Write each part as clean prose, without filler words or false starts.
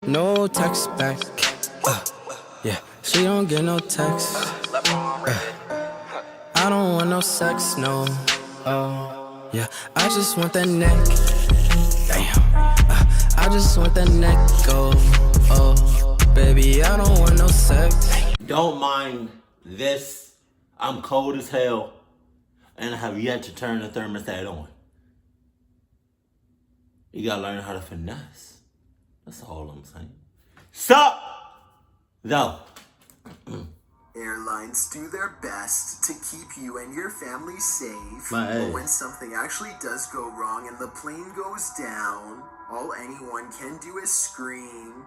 No text back. Yeah, she don't get no text. I don't want no sex, no. Oh, yeah, I just want that neck. Damn. I just want that neck. Oh, baby, I don't want no sex. Don't mind this. I'm cold as hell and I have yet to turn the thermostat on. You gotta learn how to finesse. That's all I'm saying. Sup? Though. Airlines do their best to keep you and your family safe. My But ass. when something actually does go wrong and the plane goes down, all anyone can do is scream.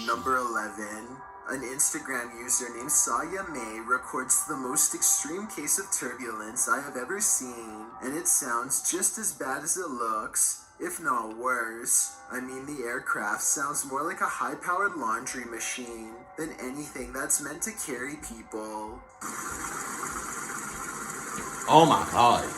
Number 11. An Instagram user named Saya May records the most extreme case of turbulence I have ever seen, and it sounds just as bad as it looks, if not worse. I mean, the aircraft sounds more like a high-powered laundry machine than anything that's meant to carry people. Oh my god.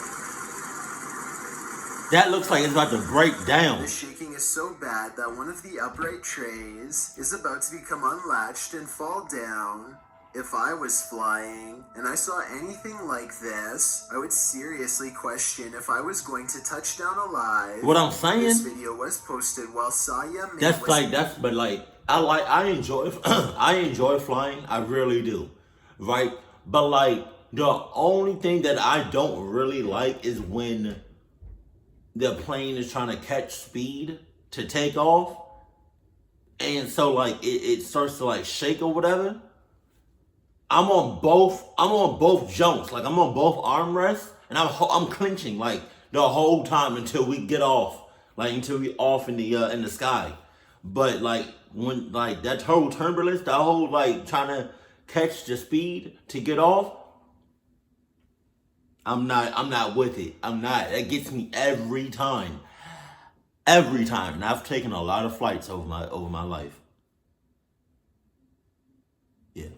That looks like it's about to break down. The shaking is so bad that one of the upright trays is about to become unlatched and fall down. If I was flying and I saw anything like this, I would seriously question if I was going to touch down alive. What I'm This saying, video was posted while Saya May that's was like, I enjoy, I enjoy flying. I really do. Right? But like, the only thing that I don't really like is when the plane is trying to catch speed to take off. And so like, it starts to like shake or whatever. I'm on both jumps. Like I'm on both armrests and I'm clenching like the whole time until we get off. Like until we off in the sky. But like when like that whole turbulence, that whole like trying to catch the speed to get off, I'm not with it. I'm not. That gets me every time. Every time. And I've taken a lot of flights over my life. Yeah.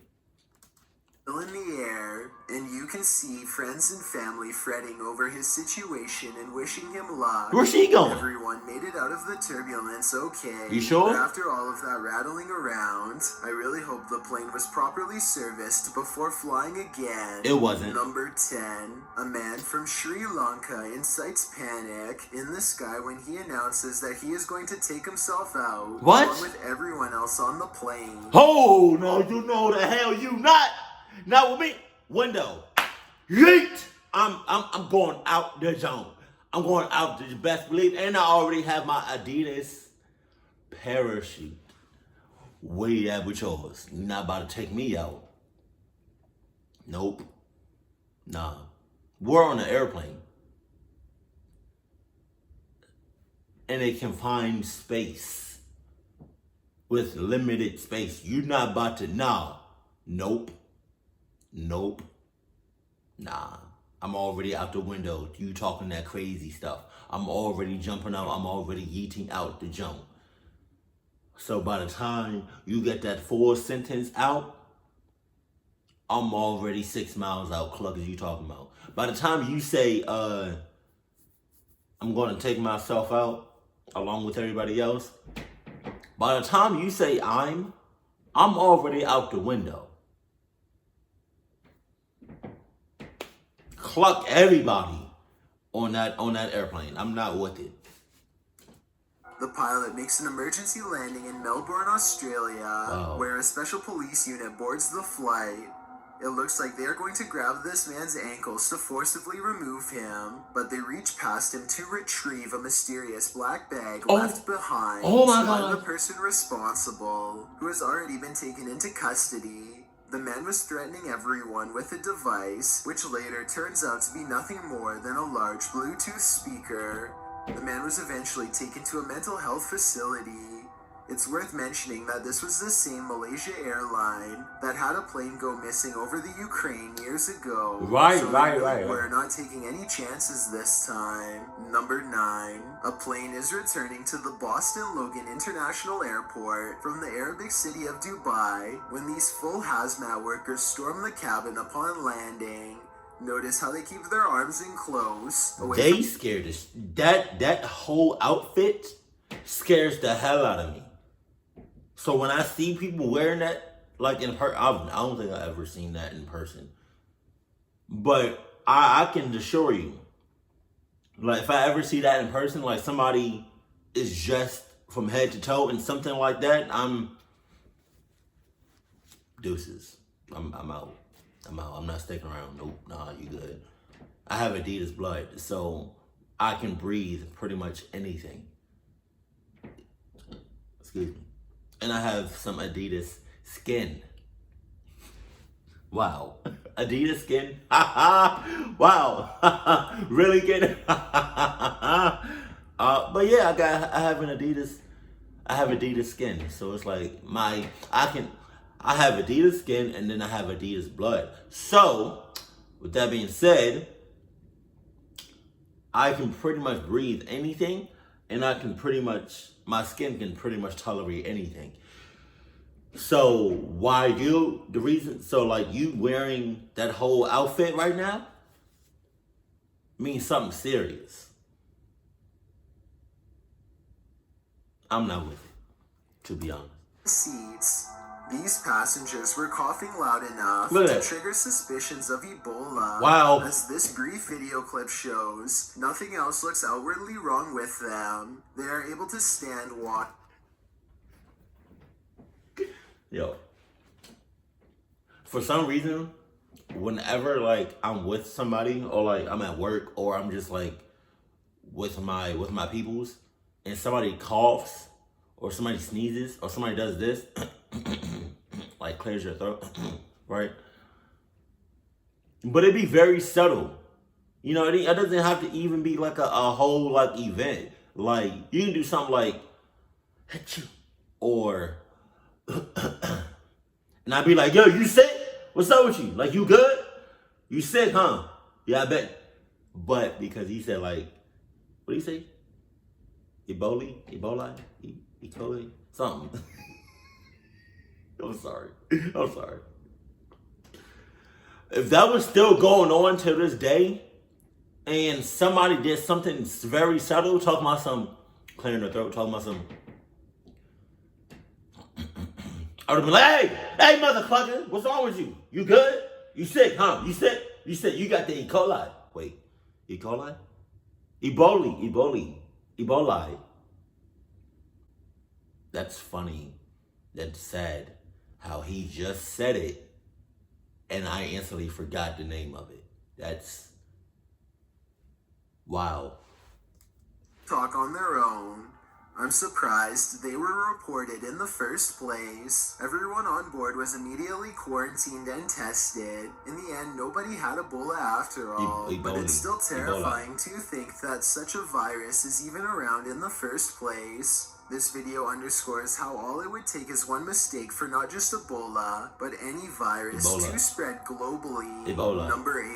still in the air, and you can see friends and family fretting over his situation and wishing him luck. Where's she going? Everyone made it out of the turbulence okay. You sure? But after all of that rattling around, I really hope the plane was properly serviced before flying again. It wasn't. Number 10. A man from Sri Lanka incites panic in the sky when he announces that he is going to take himself out. What? Along with everyone else on the plane. Oh, no, you know the hell you not. Not with me. Window. Yeet. I'm going out the zone. I'm going out to best believe. And I already have my Adidas parachute. Where you at with yours? You're not about to take me out. Nope. Nah. We're on an airplane. In a confined space. With limited space. You're not about to, nah. Nope. Nope. Nah. I'm already out the window. You talking that crazy stuff. I'm already jumping out. I'm already yeeting out the jump. So by the time you get that full sentence out, I'm already 6 miles out. Cluck is you talking about. By the time you say, I'm going to take myself out along with everybody else. By the time you say I'm already out the window. Cluck everybody on that airplane. I'm not with it. The pilot makes an emergency landing in Melbourne, Australia, where a special police unit boards the flight. It looks like they are going to grab this man's ankles to forcibly remove him, but they reach past him to retrieve a mysterious black bag left behind by the person responsible, who has already been taken into custody. The man was threatening everyone with a device, which later turns out to be nothing more than a large Bluetooth speaker. The man was eventually taken to a mental health facility. It's worth mentioning that this was the same Malaysia airline that had a plane go missing over the Ukraine years ago. Right. We're not taking any chances this time. Number 9. A plane is returning to the Boston Logan International Airport from the Arabic city of Dubai when these full hazmat workers storm the cabin upon landing. Notice how they keep their arms in close. They scared us. That whole outfit scares the hell out of me. So when I see people wearing that, like in person, I don't think I've ever seen that in person. But I can assure you, like if I ever see that in person, like somebody is dressed from head to toe in something like that, I'm deuces. I'm out. I'm not sticking around. Nope. Nah, you good. I have Adidas blood, so I can breathe pretty much anything. Excuse me. And I have some Adidas skin. Wow. Adidas skin? Wow. Really kidding? But yeah, I have Adidas skin. So it's like I have Adidas skin and then I have Adidas blood. So, with that being said, I can pretty much breathe anything, and my skin can pretty much tolerate anything. So like you wearing that whole outfit right now means something serious. I'm not with it, to be honest. Seats. These passengers were coughing loud enough to trigger suspicions of Ebola. Wow. As this brief video clip shows, nothing else looks outwardly wrong with them. They are able to stand, walk. Yo. For some reason, whenever like I'm with somebody or like I'm at work or I'm just like with my peoples and somebody coughs or somebody sneezes or somebody does this like clears your throat, right? But it'd be very subtle. You know, it doesn't have to even be like a whole like event. Like you can do something like or and I'd be like, yo, you sick? What's up with you? Like, you good? You sick, huh? Yeah, I bet. But because he said like, what did he say? Ebola, something. I'm sorry. If that was still going on to this day, and somebody did something very subtle, talking about some clearing their throat, talking about some, I would have been like, hey, motherfucker, what's wrong with you? You good? You sick, huh? You sick? You got the E. coli. Wait, E. coli? Ebola. That's funny. That's sad how he just said it and I instantly forgot the name of it. That's wow. Talk on their own. I'm surprised they were reported in the first place. Everyone on board was immediately quarantined and tested. In the end, nobody had Ebola after all. But it's still terrifying to think that such a virus is even around in the first place. This video underscores how all it would take is one mistake for not just Ebola, but any virus to spread globally. Number 8.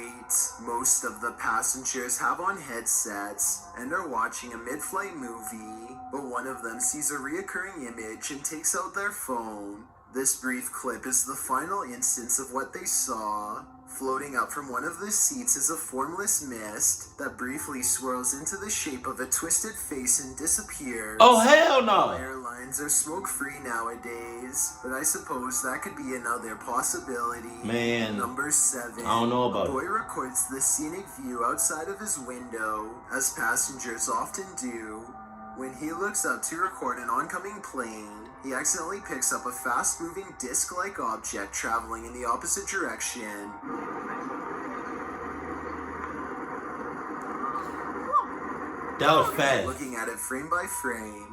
Most of the passengers have on headsets and are watching a mid-flight movie, but one of them sees a reoccurring image and takes out their phone. This brief clip is the final instance of what they saw. Floating up from one of the seats is a formless mist that briefly swirls into the shape of a twisted face and disappears. Oh, hell no! Airlines are smoke-free nowadays, but I suppose that could be another possibility. Man. Number 7. I don't know about it. A boy records the scenic view outside of his window, as passengers often do. When he looks up to record an oncoming plane, he accidentally picks up a fast-moving disc-like object traveling in the opposite direction. That was fast. Looking at it frame by frame,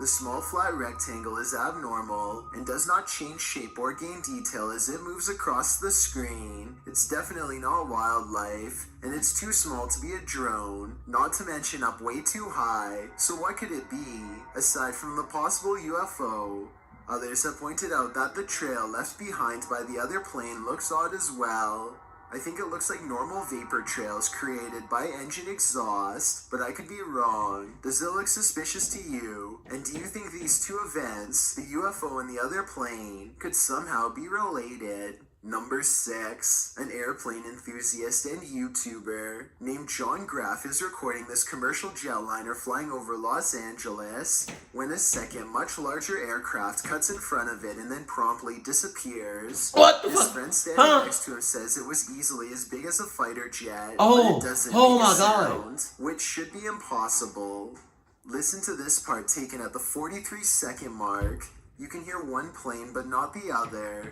the small flat rectangle is abnormal and does not change shape or gain detail as it moves across the screen. It's definitely not wildlife, and it's too small to be a drone, not to mention up way too high. So what could it be, aside from the possible UFO? Others have pointed out that the trail left behind by the other plane looks odd as well. I think it looks like normal vapor trails created by engine exhaust, but I could be wrong. Does it look suspicious to you? And do you think these two events, the UFO and the other plane, could somehow be related? Number 6, an airplane enthusiast and YouTuber named John Graff is recording this commercial jetliner flying over Los Angeles when a second, much larger aircraft cuts in front of it and then promptly disappears. What the His fuck? friend standing next to him says it was easily as big as a fighter jet, but it doesn't make a sound, which should be impossible. Listen to this part taken at the 43-second mark. You can hear one plane but not the other.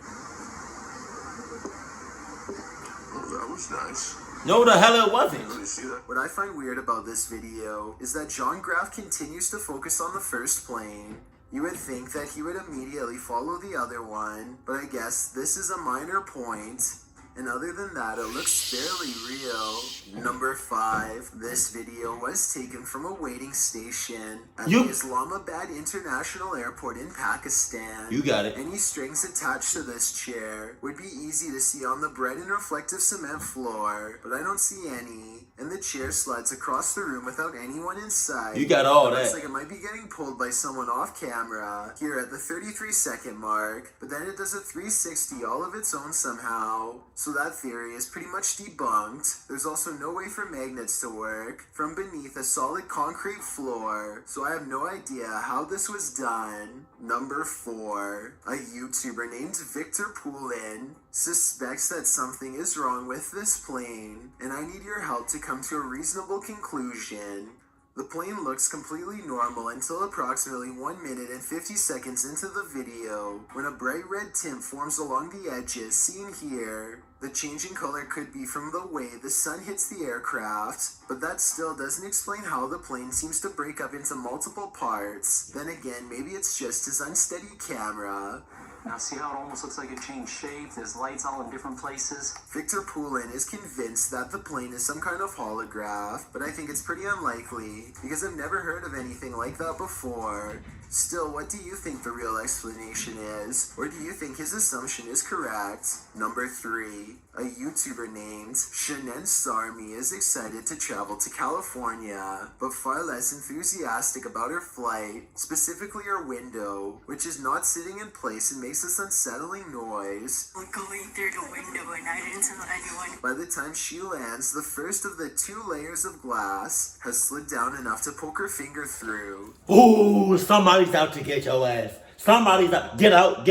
That was nice. No, the hell it wasn't. Did you see that? What I find weird about this video is that John Graff continues to focus on the first plane. You would think that he would immediately follow the other one, but I guess this is a minor point. And other than that, it looks fairly real. Number 5, this video was taken from a waiting station at the Islamabad International Airport in Pakistan. You got it. Any strings attached to this chair would be easy to see on the bright and reflective cement floor, but I don't see any. And the chair slides across the room without anyone inside. You got all that. Looks like it might be getting pulled by someone off camera here at the 33-second mark, but then it does a 360 all of its own somehow. So that theory is pretty much debunked. There's also no way for magnets to work from beneath a solid concrete floor, so I have no idea how this was done. Number 4, a YouTuber named Victor Poulin suspects that something is wrong with this plane, and I need your help to come to a reasonable conclusion. The plane looks completely normal until approximately 1 minute and 50 seconds into the video, when a bright red tint forms along the edges seen here. The change in color could be from the way the sun hits the aircraft, but that still doesn't explain how the plane seems to break up into multiple parts. Then again, maybe it's just his unsteady camera. Now see how it almost looks like it changed shape? There's lights all in different places. Victor Poulin is convinced that the plane is some kind of holograph, but I think it's pretty unlikely, because I've never heard of anything like that before. Still, what do you think the real explanation is? Or do you think his assumption is correct? Number 3, a YouTuber named Shanen Sarmi is excited to travel to California, but far less enthusiastic about her flight, specifically her window, which is not sitting in place and makes this unsettling noise. We're going through the window and I didn't tell anyone. By the time she lands, the first of the 2 layers of glass has slid down enough to poke her finger through. Ooh, somebody's out to get your ass. Somebody's out. Get out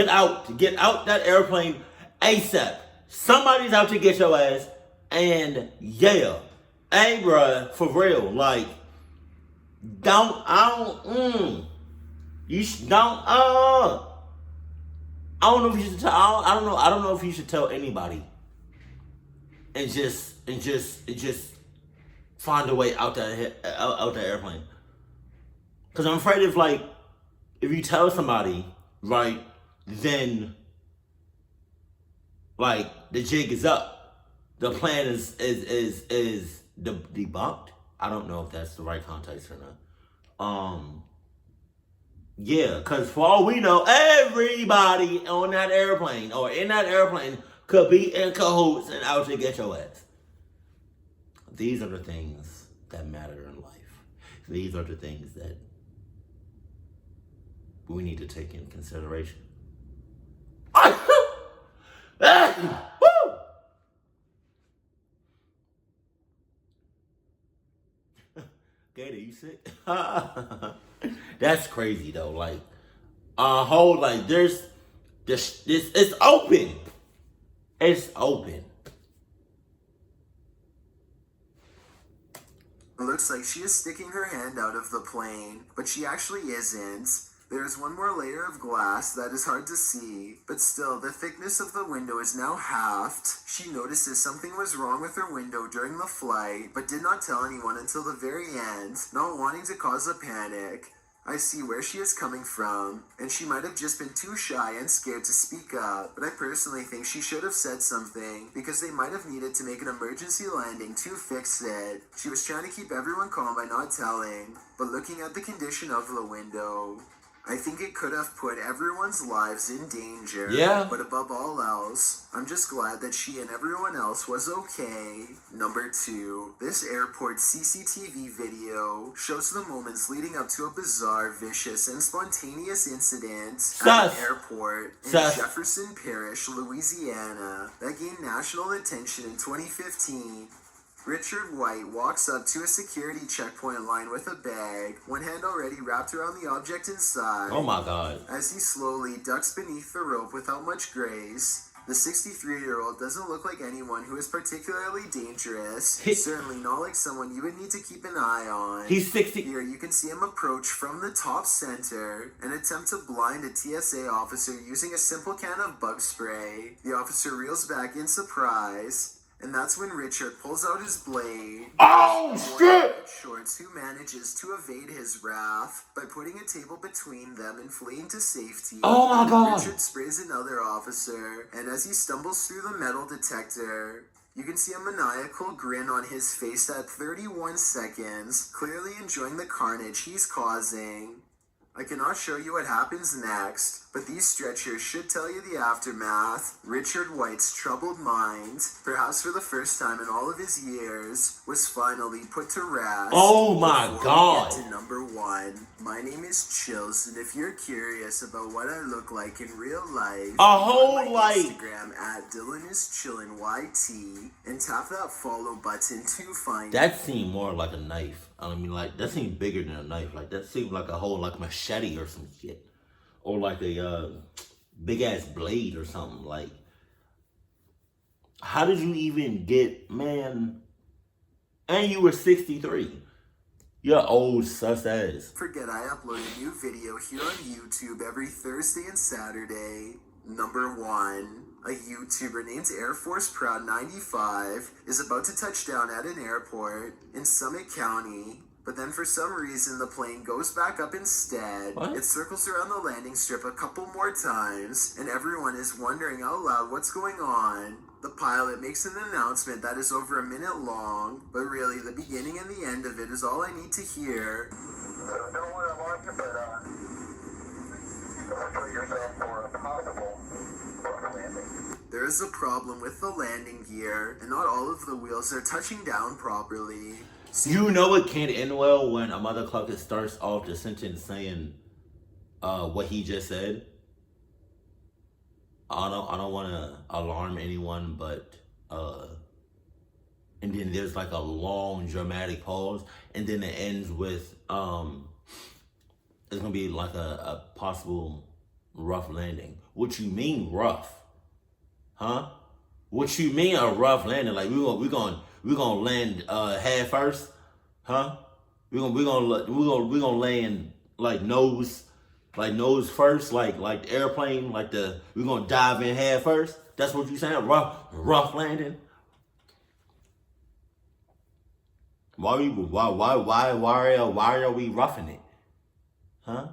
that airplane ASAP. Somebody's out to get your ass. And yeah. Hey, bruh, for real. Like, I don't know if you should tell. I don't know if you should tell anybody. And just find a way out that airplane. Cause I'm afraid if you tell somebody, right, then the jig is up. The plan is debunked. I don't know if that's the right context or not. Yeah, because for all we know, everybody on that airplane or in that airplane could be in cahoots and out to get your ass. These are the things that matter in life. These are the things that we need to take in consideration. Gator, you sick? That's crazy though. Like, there's this. It's open. It's open. It looks like she is sticking her hand out of the plane, but she actually isn't. There's one more layer of glass that is hard to see, but still, the thickness of the window is now halved. She notices something was wrong with her window during the flight, but did not tell anyone until the very end, not wanting to cause a panic. I see where she is coming from, and she might have just been too shy and scared to speak up, but I personally think she should have said something, because they might have needed to make an emergency landing to fix it. She was trying to keep everyone calm by not telling, but looking at the condition of the window, I think it could have put everyone's lives in danger. Yeah. But above all else, I'm just glad that she and everyone else was okay. Number 2, this airport CCTV video shows the moments leading up to a bizarre, vicious, and spontaneous incident at an airport in Jefferson Parish, Louisiana, that gained national attention in 2015. Richard White walks up to a security checkpoint line with a bag, one hand already wrapped around the object inside. Oh my God. As he slowly ducks beneath the rope without much grace, the 63-year-old doesn't look like anyone who is particularly dangerous. Certainly not like someone you would need to keep an eye on. He's 60. Here you can see him approach from the top center and attempt to blind a TSA officer using a simple can of bug spray. The officer reels back in surprise. And that's when Richard pulls out his blade. Oh, shit! Shorts, who manages to evade his wrath by putting a table between them and fleeing to safety. Oh my God! Richard sprays another officer, and as he stumbles through the metal detector, you can see a maniacal grin on his face at 31 seconds, clearly enjoying the carnage he's causing. I cannot show you what happens next, but these stretchers should tell you the aftermath. Richard White's troubled mind, perhaps for the first time in all of his years, was finally put to rest. Oh my God! Before we get to number 1, my name is Chills, and if you're curious about what I look like in real life, a whole go to my life. Instagram at DylanIsChillinYT and tap that follow button to find That seemed more like a knife. I mean, like, that seemed bigger than a knife. Like, that seemed like a whole, like, machete or some shit. Or like a big-ass blade or something. Like, how did you even get, man? And you were 63. You're old sus ass. Forget I upload a new video here on YouTube every Thursday and Saturday. Number 1. A YouTuber named Air Force Proud 95 is about to touch down at an airport in Summit County, but then for some reason the plane goes back up instead. What? It circles around the landing strip a couple more times, and everyone is wondering out loud what's going on. The pilot makes an announcement that is over a minute long, but really the beginning and the end of it is all I need to hear. Don't want to alarm you, but prepare yourself for a possible landing. There is a problem with the landing gear, and not all of the wheels are touching down properly. You know it can't end well when a motherfucker starts off the sentence saying what he just said. I don't want to alarm anyone, but and then there's like a long dramatic pause, and then it ends with it's gonna be like a possible rough landing. What you mean rough? Huh? What you mean a rough landing? Like we're gonna land head first? Huh? We're gonna land like nose first, like the airplane, we're gonna dive in head first. That's what you saying? Rough landing. Why are we roughing it? Huh?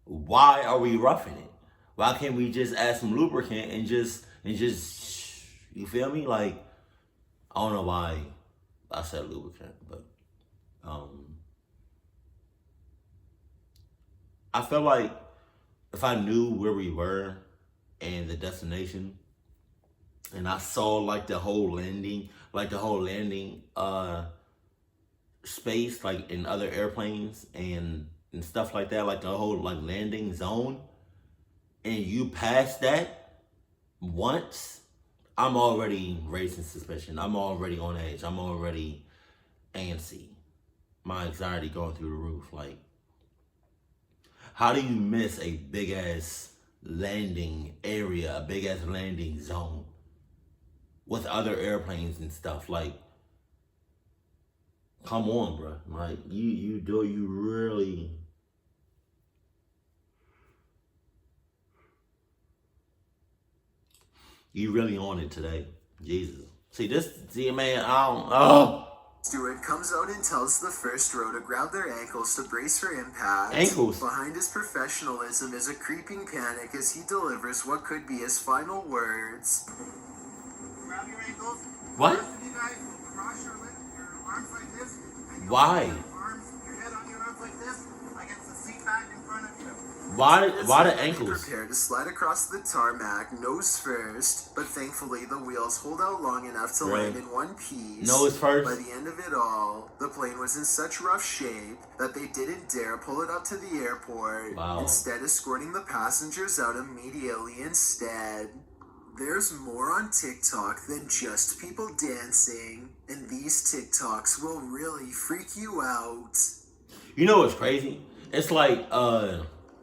Why are we roughing it? Why can't we just add some lubricant and just you feel me? Like, I don't know why I said lubricant, but I feel like if I knew where we were and the destination, and I saw like the whole landing space, like in other airplanes and stuff like that, like the whole like landing zone, and you pass that once, I'm already raising suspicion. I'm already on edge. I'm already antsy. My anxiety going through the roof. Like, how do you miss a big ass landing area, a big ass landing zone with other airplanes and stuff? Like, come on, bro. Like, you really on it today. Jesus. See, man, Stewart comes out and tells the first row to grab their ankles to brace for impact. Ankles? Behind his professionalism is a creeping panic as he delivers what could be his final words. Grab your ankles. What? You guys cross your arms like this. Why? Your head on your arms like this against the seat back in front of you. Why the They ankles? prepare to slide across the tarmac nose first, but thankfully the wheels hold out long enough to Right. land in one piece. Nose first? By the end of it all, the plane was in such rough shape that they didn't dare pull it up to the airport, Wow. instead escorting the passengers out immediately instead. There's more on TikTok than just people dancing, and these TikToks will really freak you out. You know what's crazy? It's like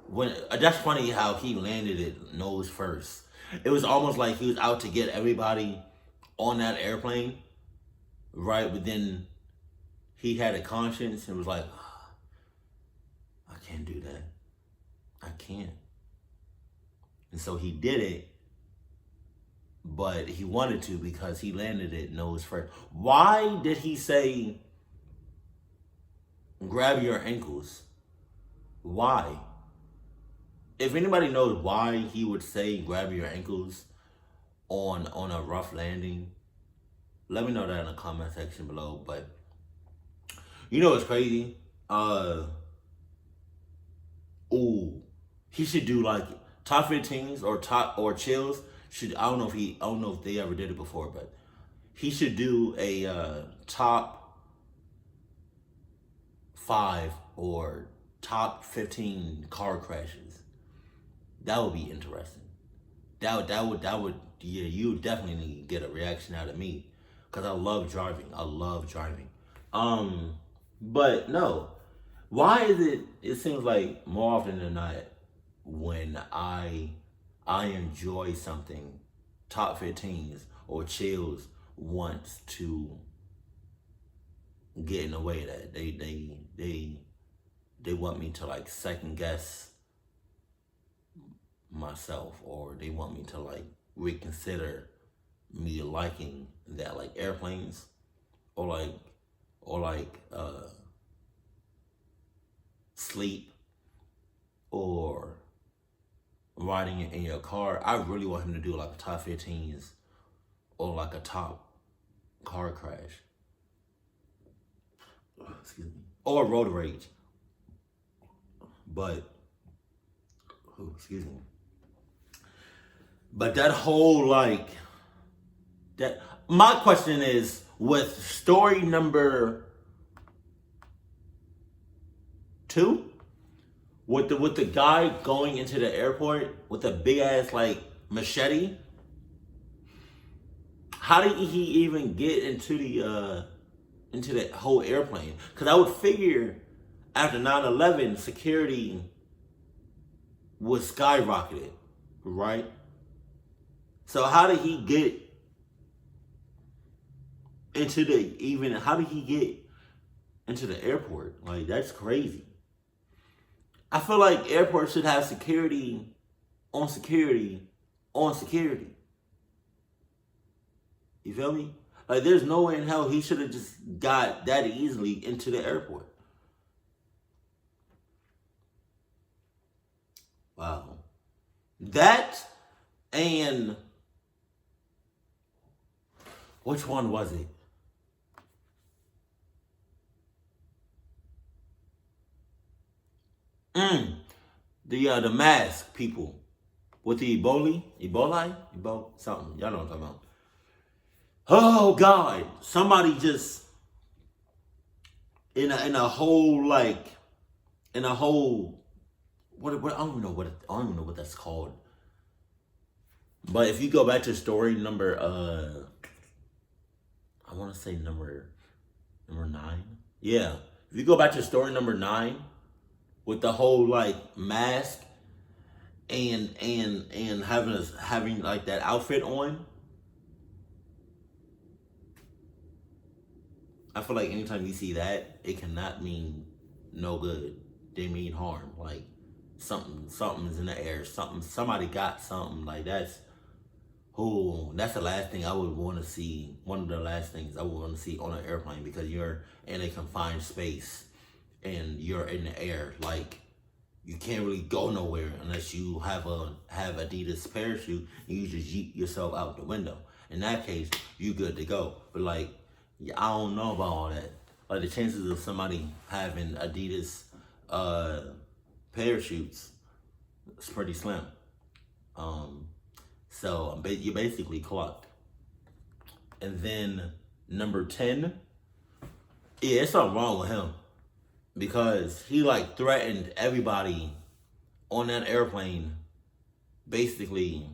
when that's funny how he landed it nose first. It was almost like he was out to get everybody on that airplane, right? But then he had a conscience and was like, I can't do that. I can't. And so he did it, but he wanted to because he landed it nose first. Why did he say, grab your ankles? Why? If anybody knows why he would say grab your ankles on a rough landing, let me know that in the comment section below. But you know what's crazy? He should do like top 15s or chills. I don't know if they ever did it before, but he should do a top 5 or top 15 car crashes. That would be interesting. That would yeah, you would definitely get a reaction out of me because I love driving. But no, why is it? It seems like more often than not, when I enjoy something, top 15s or chills wants to get in the way of that. They want me to like second guess myself, or they want me to like reconsider me liking that, like airplanes or like sleep or riding in your car. I really want him to do like a top 15s or like a top car crash. Excuse me. Or road rage. But excuse me. But that whole like that, my question is, with story number 2, with the guy going into the airport with a big ass like machete, how did he even get into the whole airplane? Because I would figure after 9/11, security was skyrocketed, right? So how did he get into how did he get into the airport? Like, that's crazy. I feel like airports should have security on security on security. You feel me? Like, there's no way in hell he should have just got that easily into the airport. Wow. That and which one was it? The mask people with the Ebola, something. Y'all know what I'm talking about. Oh God! Somebody just in a whole what I don't even know what that's called. But if you go back to story number I want to say number 9. Yeah, if you go back to story number 9 with the whole like mask and having like that outfit on, I feel like anytime you see that, it cannot mean no good. They mean harm. Like something's in the air. Somebody got something. Like that's the last thing I would want to see. One of the last things I would want to see on an airplane, because you're in a confined space and you're in the air. Like, you can't really go nowhere unless you have Adidas parachute and you just yeet yourself out the window. In that case, you good to go. But like, I don't know about all that. Like, the chances of somebody having Adidas parachutes, it's pretty slim. So you're basically clucked. And then number 10, yeah, it's something wrong with him because he like threatened everybody on that airplane basically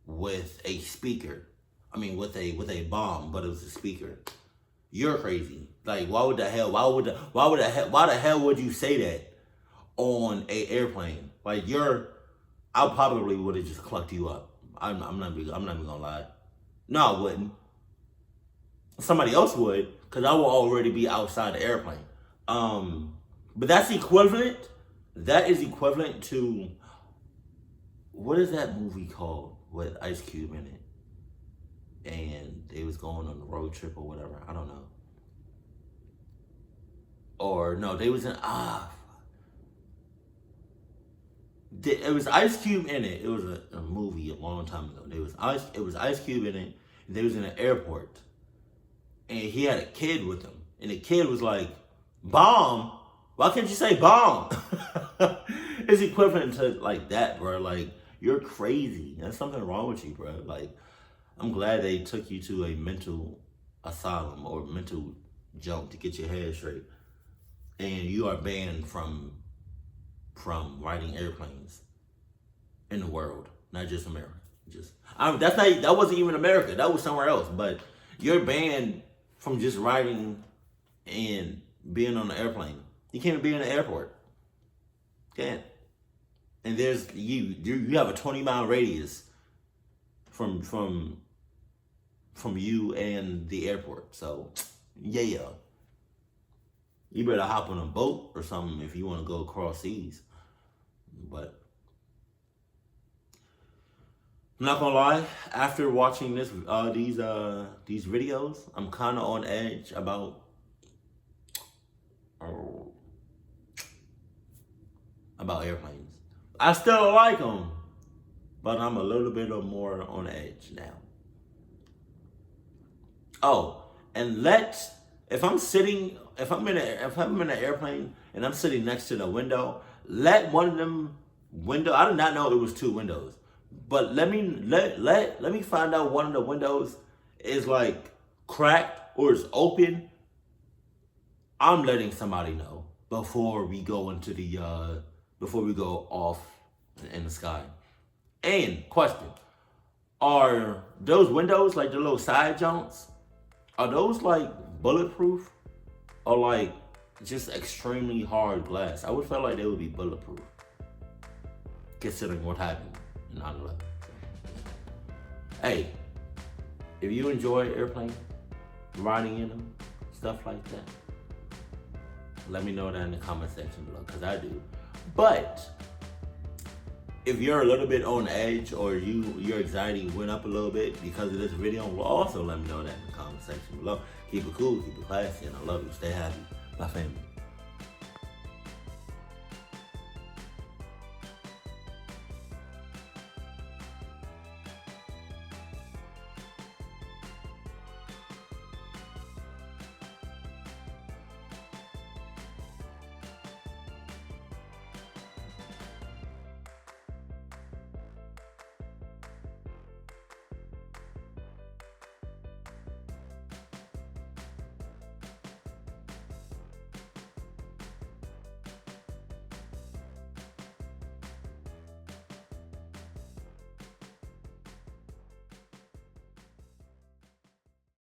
with a speaker. I mean, with a bomb, but it was a speaker. You're crazy. Like, why the hell would you say that on a airplane? Like, I probably would have just clucked you up. I'm not even gonna lie. No, I wouldn't. Somebody else would, because I will already be outside the airplane. But that's equivalent. That is equivalent to, what is that movie called with Ice Cube in it? And they was going on a road trip or whatever. I don't know. Or no, they was in it was Ice Cube in it. It was a movie a long time ago. It was Ice Cube in it. And they was in an airport. And he had a kid with him. And the kid was like, bomb? Why can't you say bomb? It's equivalent to like that, bro. Like, you're crazy. There's something wrong with you, bro. Like, I'm glad they took you to a mental asylum or mental jump to get your head straight. And you are banned from riding airplanes in the world, not just America. That wasn't even America. That was somewhere else. But you're banned from just riding and being on an airplane. You can't be in the airport. Can't. And there's you have a 20-mile radius from you and the airport. So yeah. You better hop on a boat or something if you want to go across seas. But I'm not gonna lie, after watching these videos, I'm kind of on edge about airplanes. I still like them, but I'm a little bit more on edge now. Oh, and if I'm in an airplane and I'm sitting next to the window, let one of them window. I did not know it was 2 windows, but let me find out one of the windows is like cracked or is open. I'm letting somebody know before we go off in the sky. And question: are those windows, like the little side joints, are those like bulletproof or like just extremely hard glass? I would feel like they would be bulletproof, considering what happened in 9/11. Hey, if you enjoy airplane riding in them, stuff like that, let me know that in the comment section below, because I do. But if you're a little bit on edge or your anxiety went up a little bit because of this video, well, also let me know that in the comment section below. Keep it cool, keep it classy, and I love you. Stay happy. My family.